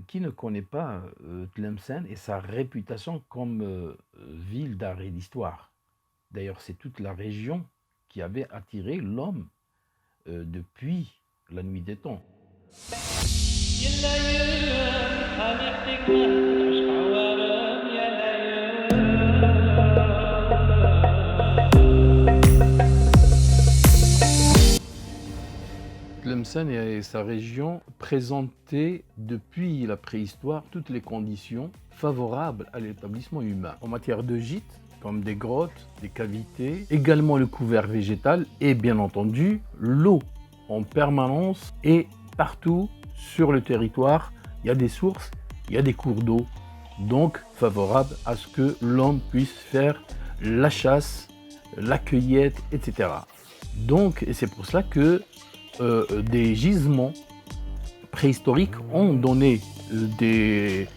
qui ne connaît pas Tlemcen et sa réputation comme ville d'art et d'histoire? D'ailleurs, c'est toute la région qui avait attiré l'homme depuis la nuit des temps. Tlemcen et sa région présentaient depuis la préhistoire toutes les conditions favorables à l'établissement humain en matière de gîtes, comme des grottes, des cavités, également le couvert végétal et bien entendu l'eau en permanence et partout sur le territoire. Il y a des sources, il y a des cours d'eau, donc favorable à ce que l'homme puisse faire la chasse, la cueillette, etc. Donc, et c'est pour cela que des gisements préhistoriques ont donné du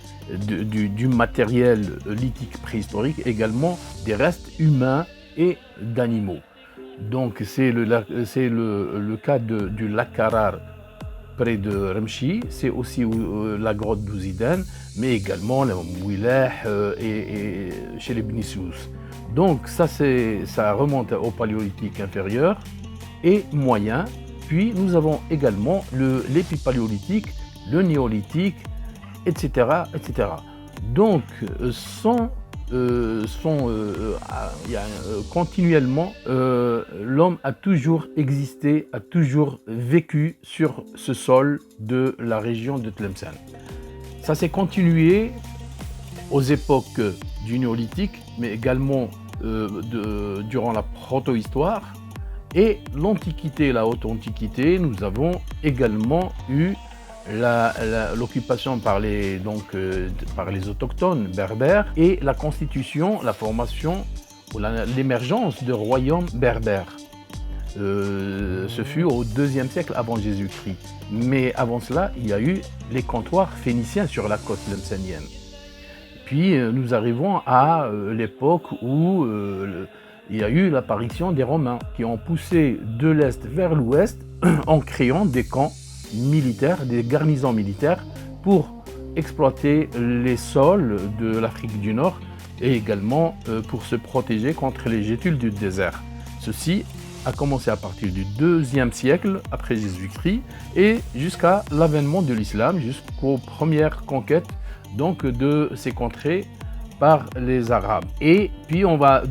matériel lithique préhistorique, également des restes humains et d'animaux. Donc c'est le cas du lac Karar près de Remchi, c'est aussi la grotte d'Ouziden, mais également la Mouileh et chez les Bnissous. Donc ça remonte au paléolithique inférieur et moyen. Puis nous avons également l'épipaléolithique, le néolithique, etc. etc. Donc continuellement, l'homme a toujours existé, a toujours vécu sur ce sol de la région de Tlemcen. Ça s'est continué aux époques du néolithique, mais également durant la protohistoire. Et l'Antiquité, la Haute Antiquité, nous avons également eu l'occupation par les autochtones berbères et la constitution, la formation ou l'émergence de royaumes berbères. Ce fut au IIe siècle avant Jésus-Christ. Mais avant cela, il y a eu les comptoirs phéniciens sur la côte tlemcenienne. Puis nous arrivons à l'époque où il y a eu l'apparition des Romains qui ont poussé de l'Est vers l'Ouest en créant des camps militaires, des garnisons militaires pour exploiter les sols de l'Afrique du Nord et également pour se protéger contre les gétules du désert. Ceci a commencé à partir du IIe siècle après Jésus-Christ et jusqu'à l'avènement de l'islam, jusqu'aux premières conquêtes donc, de ces contrées par les Arabes. Et puis on va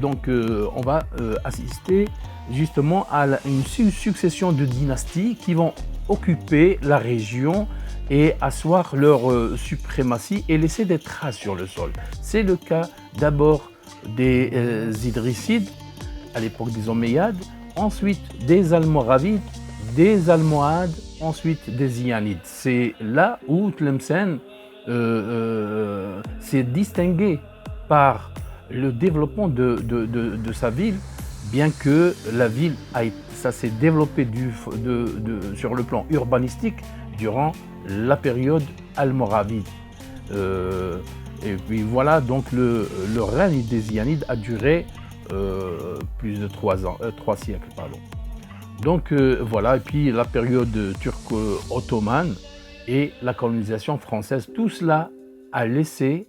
assister justement à une succession de dynasties qui vont occuper la région et asseoir leur suprématie et laisser des traces sur le sol. C'est le cas d'abord des Idrissides à l'époque des Omeyyades, ensuite des Almoravides, des Almohades, ensuite des Zianides. C'est là où Tlemcen s'est distingué par le développement de sa ville, bien que la ville ça s'est développé sur le plan urbanistique durant la période almoravide. Et puis voilà, donc le règne des Zianides a duré plus de 3 siècles. Pardon. Donc voilà, et puis la période turco-ottomane et la colonisation française, tout cela a laissé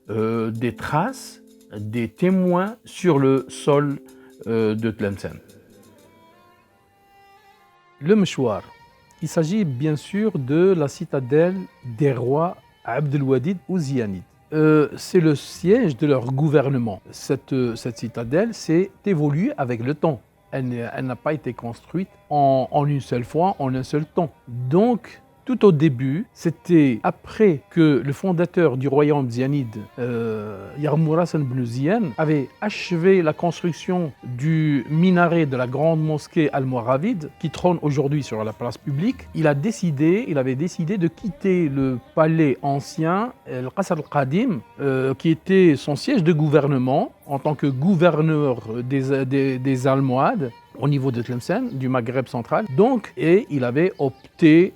des traces, des témoins sur le sol de Tlemcen. Le Mchouar, il s'agit bien sûr de la citadelle des rois Abdelwahid ou Zianides. C'est le siège de leur gouvernement. Cette citadelle s'est évoluée avec le temps. Elle n'a pas été construite en une seule fois, en un seul temps. Donc, tout au début, c'était après que le fondateur du royaume zianide, Yarmour Hassan ibn Ziyan, avait achevé la construction du minaret de la grande mosquée almoravide qui trône aujourd'hui sur la place publique. Il avait décidé de quitter le palais ancien, le Qasr al-Qadim, qui était son siège de gouvernement en tant que gouverneur des Almohades au niveau de Tlemcen, du Maghreb central. Et il avait opté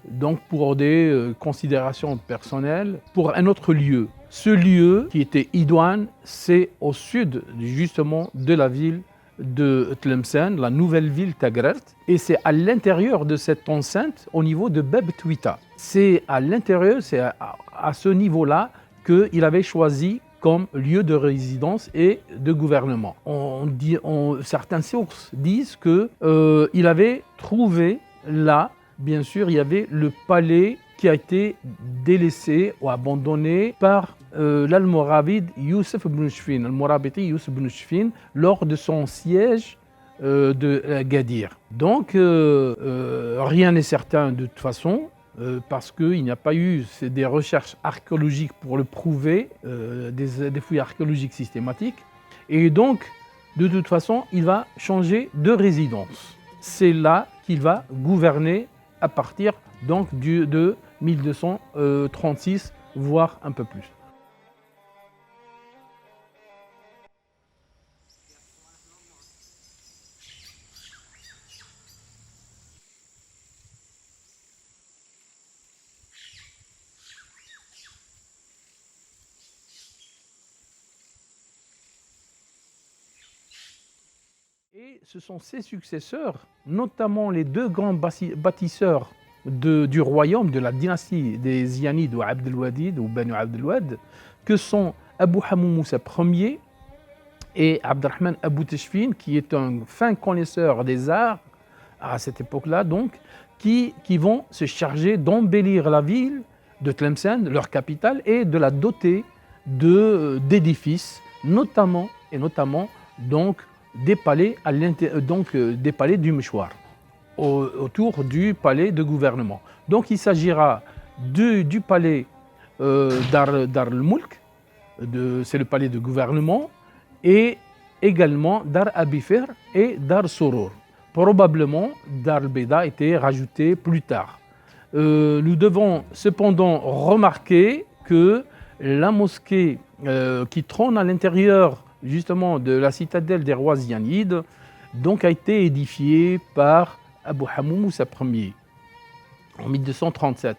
pour des considérations personnelles pour un autre lieu. Ce lieu qui était idoine, c'est au sud justement de la ville de Tlemcen, la nouvelle ville Tagrert, et c'est à l'intérieur de cette enceinte au niveau de Bab Twitta. c'est à l'intérieur, c'est à ce niveau-là qu'il avait choisi comme lieu de résidence et de gouvernement. Certaines sources disent qu'il avait trouvé là, bien sûr, il y avait le palais qui a été délaissé ou abandonné par l'Almoravide Youssef ibn Chfin, Almorabiti Youssef ibn Chfin, lors de son siège de Gadir. Donc, rien n'est certain de toute façon, parce qu'il n'y a pas eu des recherches archéologiques pour le prouver, des fouilles archéologiques systématiques. Et donc, de toute façon, il va changer de résidence. C'est là qu'il va gouverner à partir donc de 1236, voire un peu plus. Et ce sont ses successeurs, notamment les deux grands bâtisseurs du royaume, de la dynastie des Ziyanides ou Abd al-Wadid ou Banu Abd al-Wad, que sont Abu Hamou Moussa Ier et Abdelrahman Abou Teshfin, qui est un fin connaisseur des arts à cette époque-là, donc, qui vont se charger d'embellir la ville de Tlemcen, leur capitale, et de la doter d'édifices, notamment donc, des palais, des palais du Meshwar, autour du palais de gouvernement. Donc il s'agira du palais Dar al-Mulk, c'est le palais de gouvernement, et également Dar Abifir et Dar Surur. Probablement Dar al-Beda a été rajouté plus tard. Nous devons cependant remarquer que la mosquée qui trône à l'intérieur justement de la citadelle des rois Ziyanides, donc a été édifiée par Abu Hamou Moussa Ier en 1237.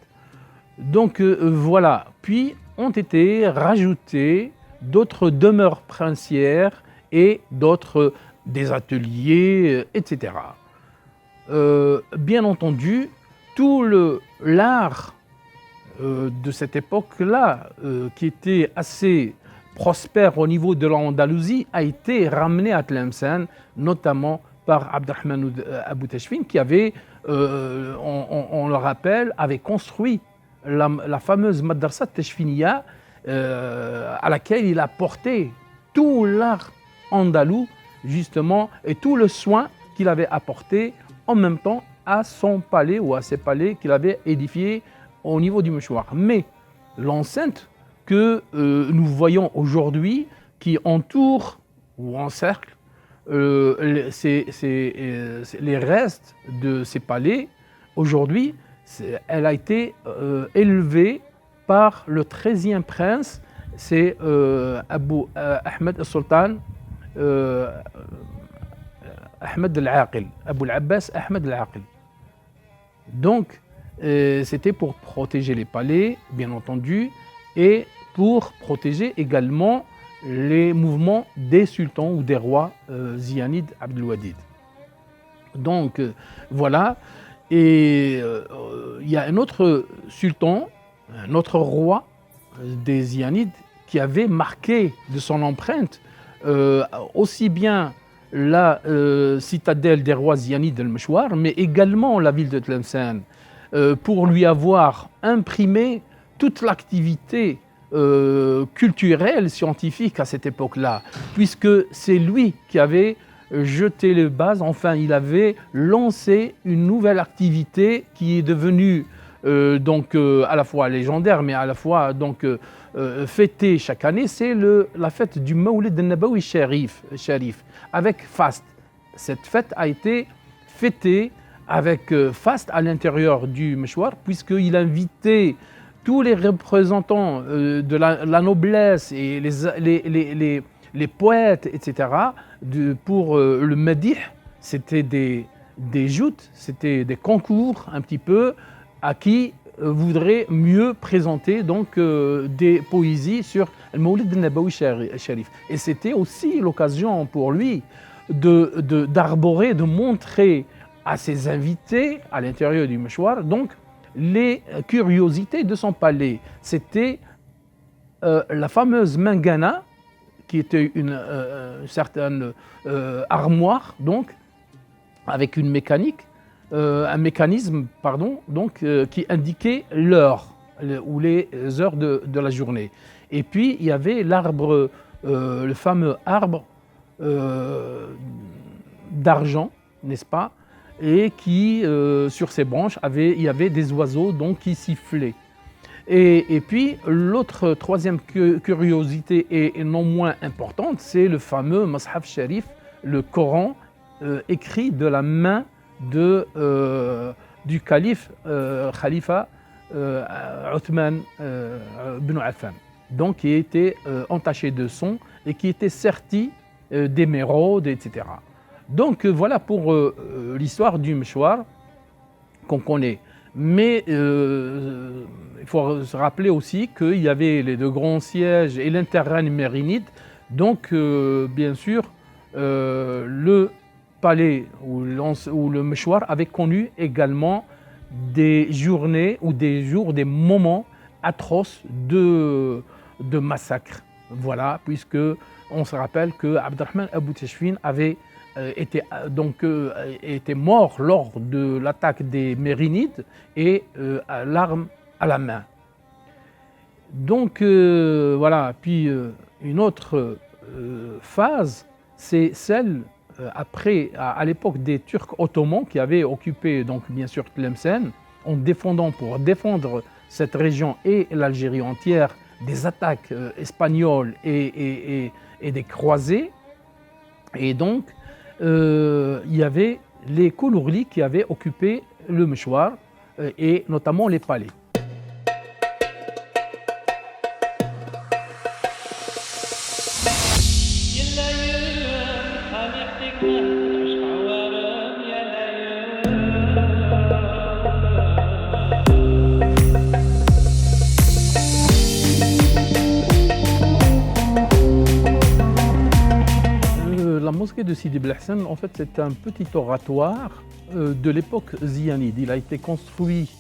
Donc voilà, puis ont été rajoutées d'autres demeures princières et d'autres des ateliers, etc. Bien entendu, tout l'art de cette époque-là, qui était assez prospère au niveau de l'Andalousie, a été ramené à Tlemcen, notamment par Abdelrahman Abou Teshfin, qui avait, on le rappelle, avait construit la fameuse Madrasa Teshfiniya, à laquelle il a porté tout l'art andalou, justement, et tout le soin qu'il avait apporté en même temps à son palais ou à ses palais qu'il avait édifiés au niveau du Meshwar. Mais l'enceinte que nous voyons aujourd'hui, qui entoure ou encercle les restes de ces palais, aujourd'hui, elle a été élevée par le 13e prince, c'est Abu Ahmed al-Sultan Ahmed al-Aqil, Abu al-Abbas Ahmed al-Aqil. Donc, c'était pour protéger les palais, bien entendu, et pour protéger également les mouvements des sultans ou des rois Ziyanides Abd al-Wadid. Donc voilà, et il y a un autre sultan, un autre roi des Ziyanides qui avait marqué de son empreinte aussi bien la citadelle des rois Ziyanides al-Meshwar, mais également la ville de Tlemcen, pour lui avoir imprimé toute l'activité culturelle, scientifique à cette époque-là, puisque c'est lui qui avait jeté les bases, enfin il avait lancé une nouvelle activité qui est devenue donc à la fois légendaire, mais à la fois donc fêtée chaque année, c'est la fête du Mawlid al-Nabawi Sharif, avec faste. Cette fête a été fêtée avec faste à l'intérieur du Meshwar, puisqu'il invitait tous les représentants de la noblesse et les poètes, etc., pour le Madih. C'était des joutes, c'était des concours un petit peu à qui voudrait mieux présenter donc des poésies sur le Mawlid al-Nabawi Sharif. Et c'était aussi l'occasion pour lui d'arborer, de montrer à ses invités à l'intérieur du Meshwar, donc les curiosités de son palais. C'était la fameuse mangana, qui était une certaine armoire, donc, avec une mécanique, un mécanisme, pardon, donc, qui indiquait l'heure ou les heures de la journée. Et puis, il y avait l'arbre, le fameux arbre d'argent, n'est-ce pas? Et qui, sur ses branches, il y avait des oiseaux donc, qui sifflaient. Et puis, l'autre troisième curiosité et non moins importante, c'est le fameux Mashaf Sharif, le Coran écrit de la main du calife Khalifa Othman ibn Affan, donc qui était entaché de sang et qui était serti d'émeraudes, etc. Donc voilà pour l'histoire du mouchoir qu'on connaît. Mais il faut se rappeler aussi qu'il y avait les deux grands sièges et l'interrègne mérinide. Donc bien sûr, le palais ou le mouchoir avait connu également des journées ou des jours, des moments atroces de massacres. Voilà, puisque on se rappelle que Abderrahman Abou Tachfine avait était mort lors de l'attaque des Mérinides et l'arme à la main. Donc voilà, puis une autre phase, c'est celle après, à l'époque des Turcs ottomans qui avaient occupé donc bien sûr Tlemcen, pour défendre cette région et l'Algérie entière des attaques espagnoles et des croisés. Et donc il y avait les Koulourlis qui avaient occupé le mouchoir et notamment les palais. La mosquée de Sidi Bel Hassan, en fait, c'est un petit oratoire de l'époque zianide. Il a été construit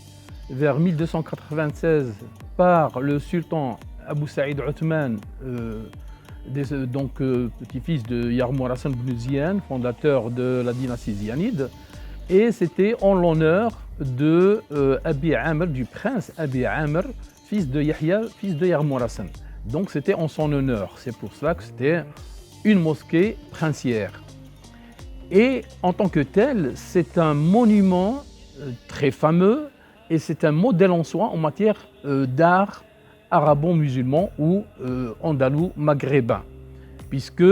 vers 1296 par le sultan Abou Saïd Othman, donc petit-fils de Yarmour Hassan ibn Zian, fondateur de la dynastie zianide. Et c'était en l'honneur de Abi Amr, du prince Abi Amr, fils de Yahya, fils de Yarmour Hassan. Donc c'était en son honneur. C'est pour cela que c'était une mosquée princière. Et en tant que tel, c'est un monument très fameux et c'est un modèle en soi en matière d'art arabo-musulman ou andalou maghrébin, puisque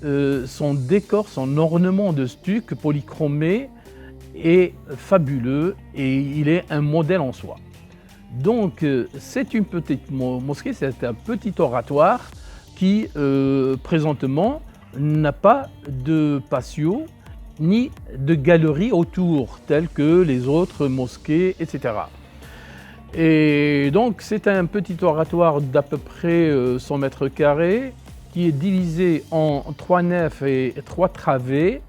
son décor, son ornement de stuc polychromé est fabuleux et il est un modèle en soi. Donc c'est une petite mosquée, c'est un petit oratoire qui présentement n'a pas de patio ni de galerie autour, telles que les autres mosquées, etc. Et donc c'est un petit oratoire d'à peu près 100 mètres carrés qui est divisé en 3 nefs et 3 travées,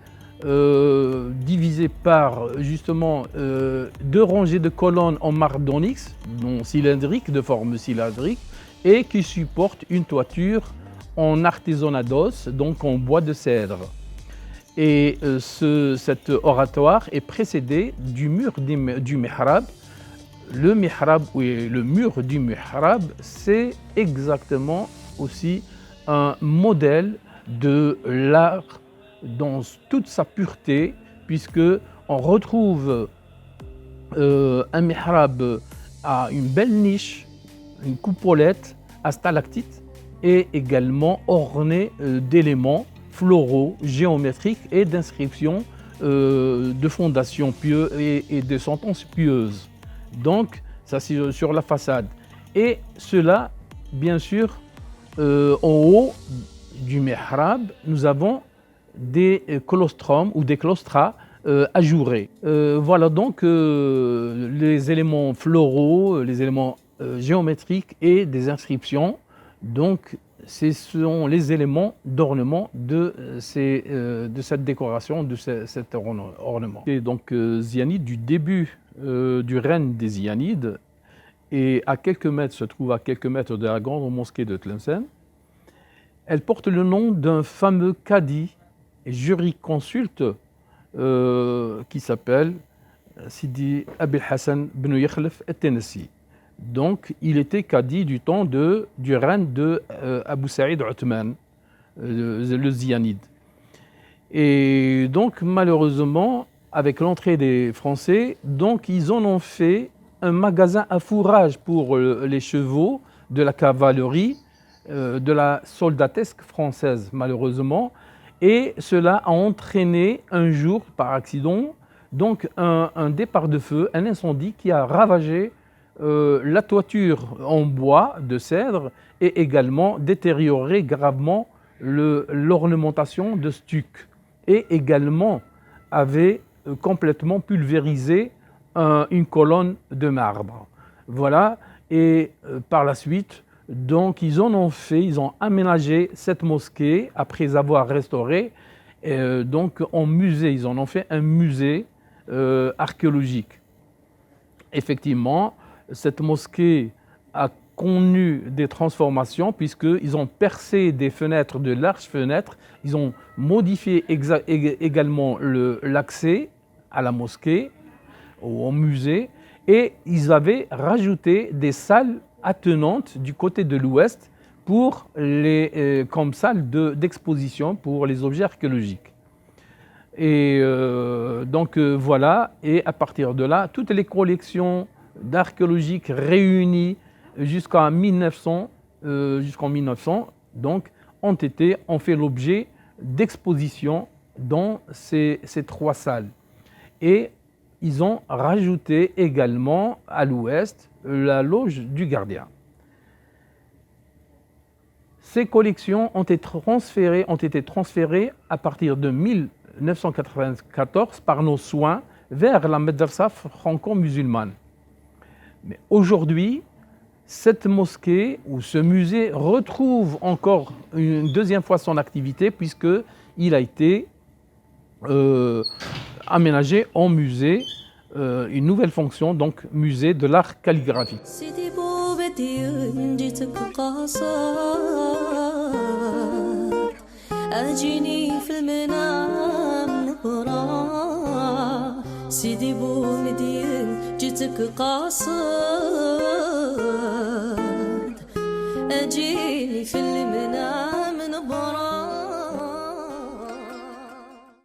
divisé par justement 2 rangées de colonnes en marbre d'onyx, de forme cylindrique, et qui supportent une toiture en artisanat d'os, donc en bois de cèdre. Et cet oratoire est précédé du mur du mihrab. Le mihrab, oui, le mur du mihrab, c'est exactement aussi un modèle de l'art dans toute sa pureté, puisque on retrouve un mihrab à une belle niche, une coupolette à stalactites, et également orné d'éléments floraux, géométriques et d'inscriptions de fondations pieuses et de sentences pieuses. Donc, ça c'est sur la façade. Et cela, bien sûr, en haut du mihrab, nous avons des colostromes ou des claustras ajourés. Voilà donc les éléments floraux, les éléments géométriques et des inscriptions. Donc ce sont les éléments d'ornement de cette décoration, de cet ornement. Et donc Zianide, du début du règne des Zianides, et à quelques mètres, se trouve à quelques mètres de la grande mosquée de Tlemcen. Elle porte le nom d'un fameux cadi et jurisconsulte qui s'appelle Sidi Abil Hassan bin Yakhlef et-Tenesi. Donc, il était cadi du temps du règne de Abu Saïd Othman, le Zianide. Et donc, malheureusement, avec l'entrée des Français, donc ils en ont fait un magasin à fourrage pour les chevaux de la cavalerie, de la soldatesque française, malheureusement. Et cela a entraîné un jour, par accident, donc un départ de feu, un incendie qui a ravagé la toiture en bois de cèdre et également détérioré gravement l'ornementation de stuc. Et également avait complètement pulvérisé une colonne de marbre. Voilà, et par la suite, donc ils ont aménagé cette mosquée après avoir restauré, donc en musée, ils en ont fait un musée archéologique. Effectivement, cette mosquée a connu des transformations puisqu'ils ont percé des fenêtres, de larges fenêtres, ils ont modifié également l'accès à la mosquée, au musée, et ils avaient rajouté des salles attenantes du côté de l'ouest comme salle d'exposition pour les objets archéologiques. Et donc voilà, et à partir de là, toutes les collections d'archéologiques réunies jusqu'en 1900, donc, ont fait l'objet d'expositions dans ces trois salles. Et ils ont rajouté également à l'ouest la loge du gardien. Ces collections ont été transférées à partir de 1994 par nos soins vers la Madrasa franco-musulmane. Mais aujourd'hui, cette mosquée ou ce musée retrouve encore une deuxième fois son activité puisqu'il a été aménagé en musée, une nouvelle fonction, donc musée de l'art calligraphique.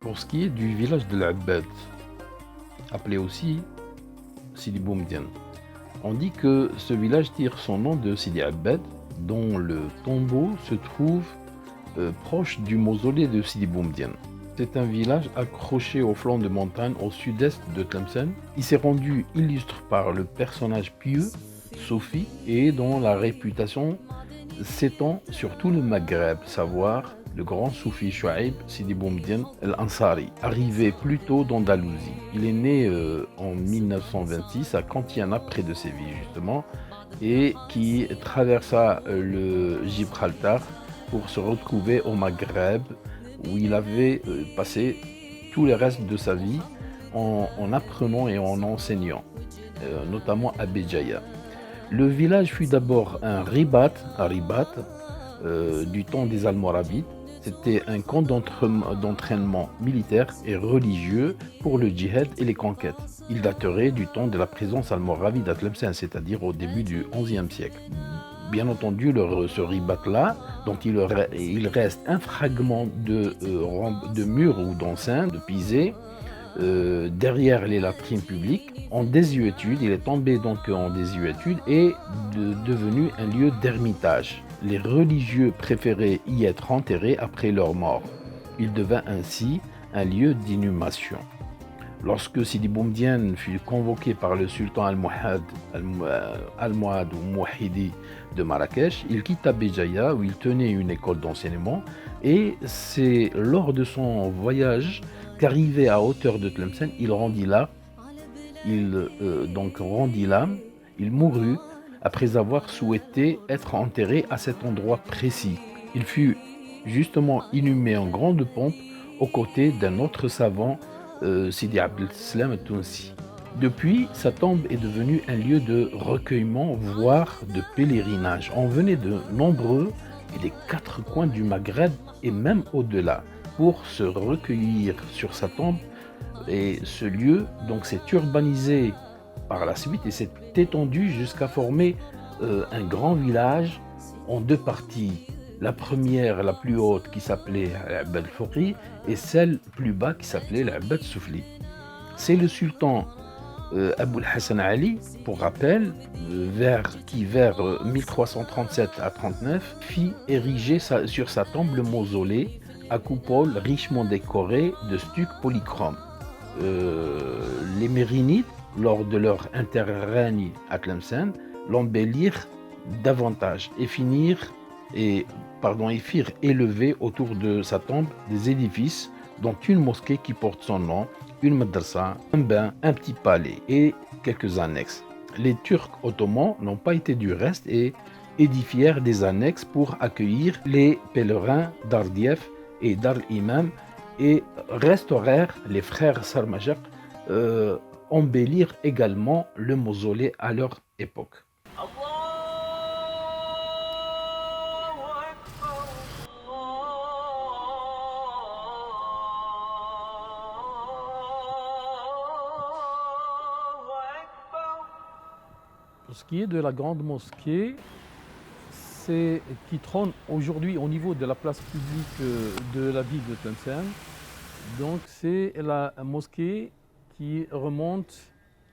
Pour ce qui est du village de l'Abbad, appelé aussi Sidi Boumediene, on dit que ce village tire son nom de Sidi Abbad, dont le tombeau se trouve proche du mausolée de Sidi Boumediene. C'est un village accroché au flanc de montagne au sud-est de Tlemcen. Il s'est rendu illustre par le personnage pieux, Sophie, et dont la réputation s'étend sur tout le Maghreb, savoir le grand soufi Chouaib Sidi Boumediene el-Ansari, arrivé plus tôt d'Andalousie. Il est né en 1926 à Cantiana, près de Séville justement, et qui traversa le Gibraltar pour se retrouver au Maghreb, où il avait passé tout le reste de sa vie en apprenant et en enseignant, notamment à Béjaïa. Le village fut d'abord un ribat du temps des Almoravides. C'était un camp d'entraînement militaire et religieux pour le djihad et les conquêtes. Il daterait du temps de la présence almoravide à Tlemcen, c'est-à-dire au début du XIe siècle. Bien entendu, ce ribat-là, dont il reste un fragment de mur ou d'enceinte, de pisé, derrière les latrines publiques, en désuétude. Il est tombé donc en désuétude et devenu un lieu d'ermitage. Les religieux préféraient y être enterrés après leur mort. Il devint ainsi un lieu d'inhumation. Lorsque Sidi Boumediene fut convoqué par le sultan Almohad ou Mouahidi de Marrakech, il quitta Béjaïa où il tenait une école d'enseignement, et c'est lors de son voyage qu'arrivé à hauteur de Tlemcen, il rendit l'âme, il mourut après avoir souhaité être enterré à cet endroit précis. Il fut justement inhumé en grande pompe aux côtés d'un autre savant, Sidi Abdel Salam al-Tounsi. Depuis, sa tombe est devenue un lieu de recueillement, voire de pèlerinage. On venait de nombreux et des quatre coins du Maghreb et même au-delà pour se recueillir sur sa tombe. Et ce lieu donc s'est urbanisé par la suite et s'est étendu jusqu'à former un grand village en deux parties. La première, la plus haute, qui s'appelait l'Abad al-Fouqi, et celle plus bas qui s'appelait l'Abad Soufli. C'est le sultan Aboul Hassan Ali, pour rappel, qui vers 1337 à 39 fit ériger sur sa tombe le mausolée à coupole richement décorée de stucs polychromes. Les Mérinides, lors de leur interrègne à Tlemcen, l'embellirent davantage et firent élever autour de sa tombe des édifices, dont une mosquée qui porte son nom, une madrasa, un bain, un petit palais et quelques annexes. Les Turcs ottomans n'ont pas été du reste et édifièrent des annexes pour accueillir les pèlerins d'Ardiev et d'Al-Imam et restaurèrent les frères Sarmajak, embellirent également le mausolée à leur époque. Pour ce qui est de la grande mosquée, qui trône aujourd'hui au niveau de la place publique de la ville de Tlemcen, donc c'est la mosquée qui remonte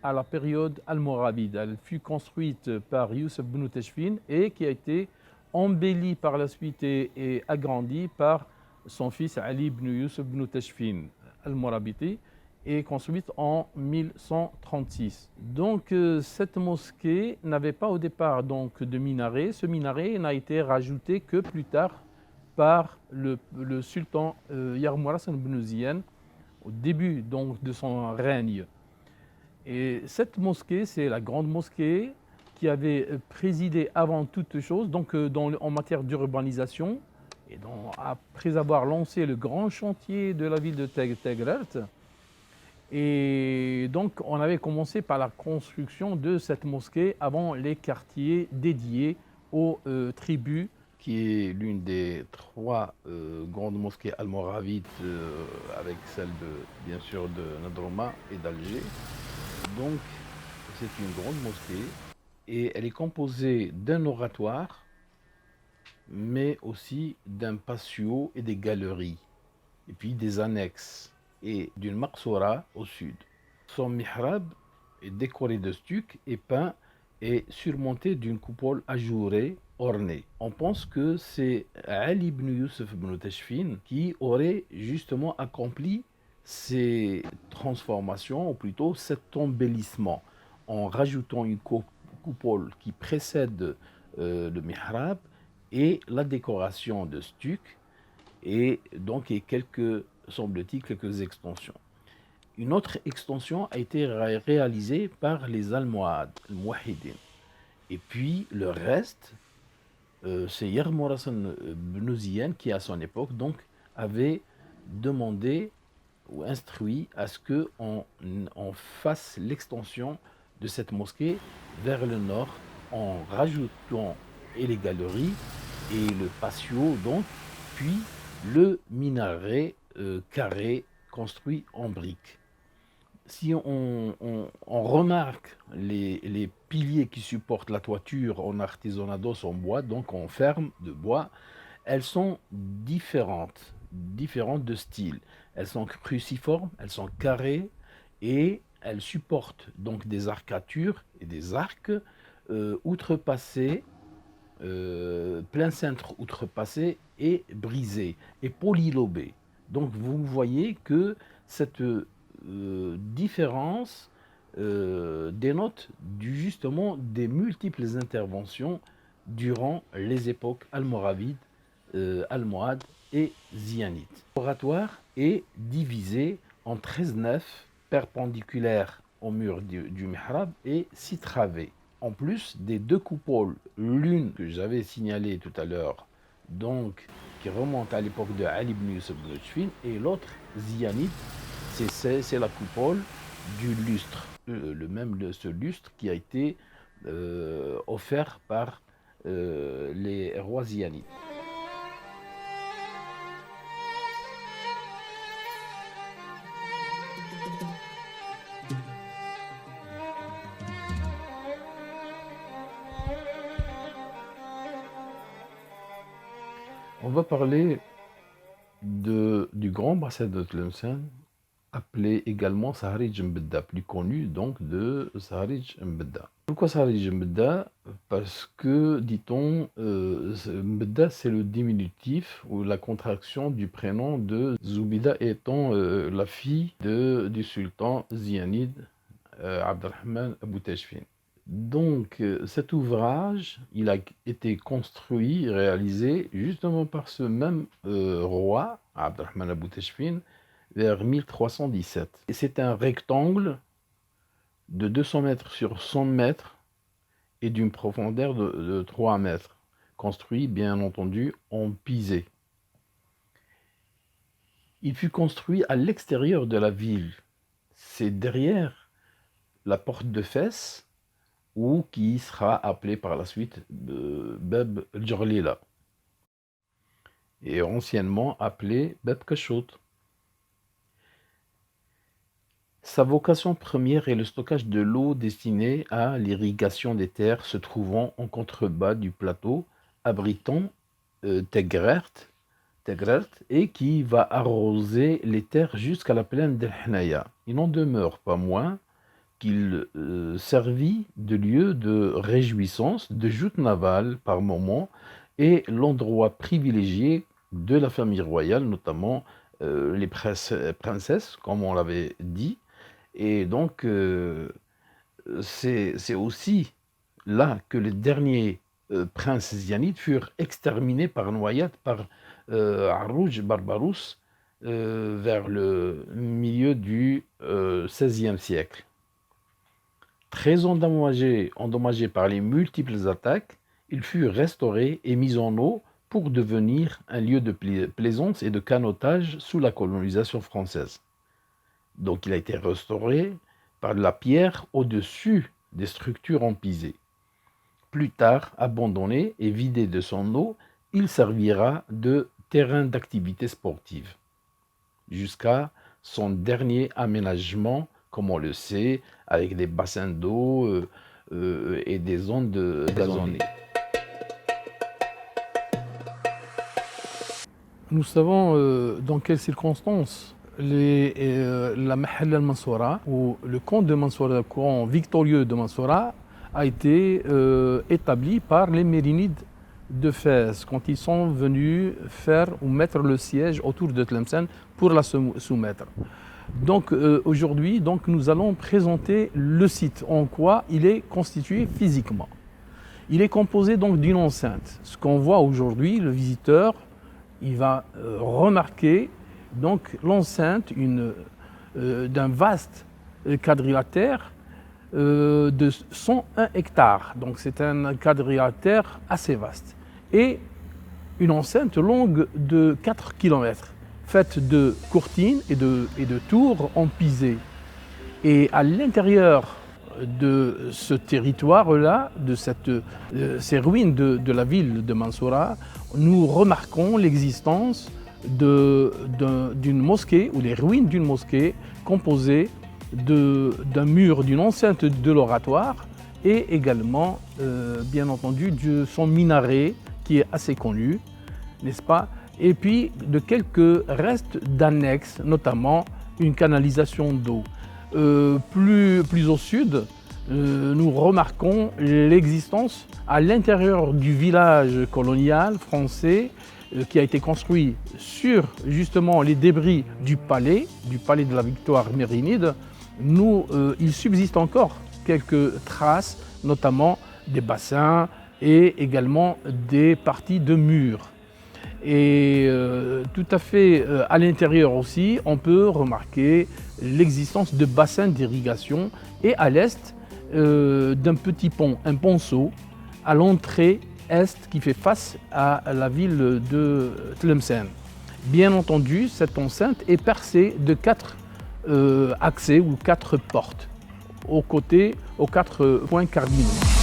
à la période almoravide. Elle fut construite par Youssef ibn Tashfin et qui a été embellie par la suite et agrandie par son fils Ali ibn Youssef ibn Tashfin al-Morabiti, et construite en 1136. Donc cette mosquée n'avait pas au départ donc de minaret. Ce minaret n'a été rajouté que plus tard par le sultan Yarmour Hassan ibn Ziyane au début donc de son règne. Et cette mosquée, c'est la grande mosquée qui avait présidé avant toute chose donc en matière d'urbanisation, et donc, après avoir lancé le grand chantier de la ville de Teglert. Et donc, on avait commencé par la construction de cette mosquée avant les quartiers dédiés aux tribus, qui est l'une des trois grandes mosquées almoravides, avec celle bien sûr de Nadroma et d'Alger. Donc, c'est une grande mosquée et elle est composée d'un oratoire, mais aussi d'un patio et des galeries, et puis des annexes, et d'une maqsoura au sud. Son mihrab est décoré de stucs et peint et surmonté d'une coupole ajourée ornée. On pense que c'est Ali ibn Youssef ibn Tashfin qui aurait justement accompli ces transformations, ou plutôt cet embellissement, en rajoutant une coupole qui précède le mihrab et la décoration de stucs, et donc semble-t-il, quelques extensions. Une autre extension a été réalisée par les Almohades, les Mouahidines. Et puis le reste, c'est Yarmour Hassan ibn Ziyane qui, à son époque, donc, avait demandé ou instruit à ce qu'on fasse l'extension de cette mosquée vers le nord en rajoutant et les galeries et le patio, donc, puis le minaret carré construit en briques. Si on remarque les piliers qui supportent la toiture en artisanat d'os en bois, donc en ferme de bois, elles sont différentes de style. Elles sont cruciformes, elles sont carrées et elles supportent donc des arcatures et des arcs outrepassés, plein cintre outrepassé et brisé et polylobé. Donc vous voyez que cette différence dénote justement des multiples interventions durant les époques almoravides, almohades et ziyanites. L'oratoire est divisé en 13 nefs perpendiculaires au mur du mihrab et 6 travées en plus des deux coupoles, l'une que j'avais signalée tout à l'heure, donc qui remonte à l'époque de Ali ibn Yusuf ibn Tashfin, et l'autre, Zianide, c'est la coupole du lustre, ce lustre qui a été offert par les rois Zianides. On va parler du grand bassin de Tlemcen, appelé également Saharij Mbedda, plus connu donc de Saharij Mbedda. Pourquoi Saharij Mbedda? Parce que, dit-on, Mbedda c'est le diminutif ou la contraction du prénom de Zoubida étant la fille du sultan Zianide Abdelrahman Abou Tashfin. Donc cet ouvrage, il a été construit, réalisé justement par ce même roi, Abdelrahman Abou Tashfin, vers 1317. Et c'est un rectangle de 200 mètres sur 100 mètres et d'une profondeur de 3 mètres, construit bien entendu en pisé. Il fut construit à l'extérieur de la ville. C'est derrière la porte de Fès, ou qui sera appelé par la suite Bab el-Djorlila, et anciennement appelé Bab Kachout. Sa vocation première est le stockage de l'eau destinée à l'irrigation des terres se trouvant en contrebas du plateau, abritant Tegrert, et qui va arroser les terres jusqu'à la plaine d'El Hnaya. Il n'en demeure pas moins qu'il servit de lieu de réjouissance, de joute navale par moments, et l'endroit privilégié de la famille royale, notamment les princesses, comme on l'avait dit. Et donc, c'est aussi là que les derniers princes zianides furent exterminés par noyade par Arrouj Barbarousse vers le milieu du XVIe siècle. Très endommagé par les multiples attaques, il fut restauré et mis en eau pour devenir un lieu de plaisance et de canotage sous la colonisation française. Donc il a été restauré par de la pierre au-dessus des structures en pisé. Plus tard, abandonné et vidé de son eau, il servira de terrain d'activité sportive, jusqu'à son dernier aménagement, comme on le sait, avec des bassins d'eau et des zones gazonnées. Nous savons dans quelles circonstances la Mahal al-Mansoura, ou le camp de Mansoura, le camp victorieux de Mansoura, a été établi par les Mérinides de Fès, quand ils sont venus faire ou mettre le siège autour de Tlemcen pour la soumettre. Donc aujourd'hui, nous allons présenter le site, en quoi il est constitué physiquement. Il est composé donc d'une enceinte. Ce qu'on voit aujourd'hui, le visiteur, il va remarquer donc l'enceinte d'un vaste quadrilatère de 101 hectares. Donc c'est un quadrilatère assez vaste. Et une enceinte longue de 4 km. Faite de courtines et de tours en pisé. Et à l'intérieur de ce territoire-là, de ces ruines de la ville de Mansoura, nous remarquons l'existence d'une mosquée, ou les ruines d'une mosquée, composée d'un mur, d'une enceinte de l'oratoire, et également, bien entendu, de son minaret, qui est assez connu, n'est-ce pas? Et puis de quelques restes d'annexes, notamment une canalisation d'eau. Plus au sud, nous remarquons l'existence à l'intérieur du village colonial français qui a été construit sur justement les débris du palais de la Victoire mérinide. Il subsiste encore quelques traces, notamment des bassins et également des parties de murs. Et tout à fait à l'intérieur aussi, on peut remarquer l'existence de bassins d'irrigation, et à l'est, d'un petit pont, un ponceau, à l'entrée est qui fait face à la ville de Tlemcen. Bien entendu, cette enceinte est percée de 4 accès ou 4 portes aux côtés, aux 4 points cardinaux.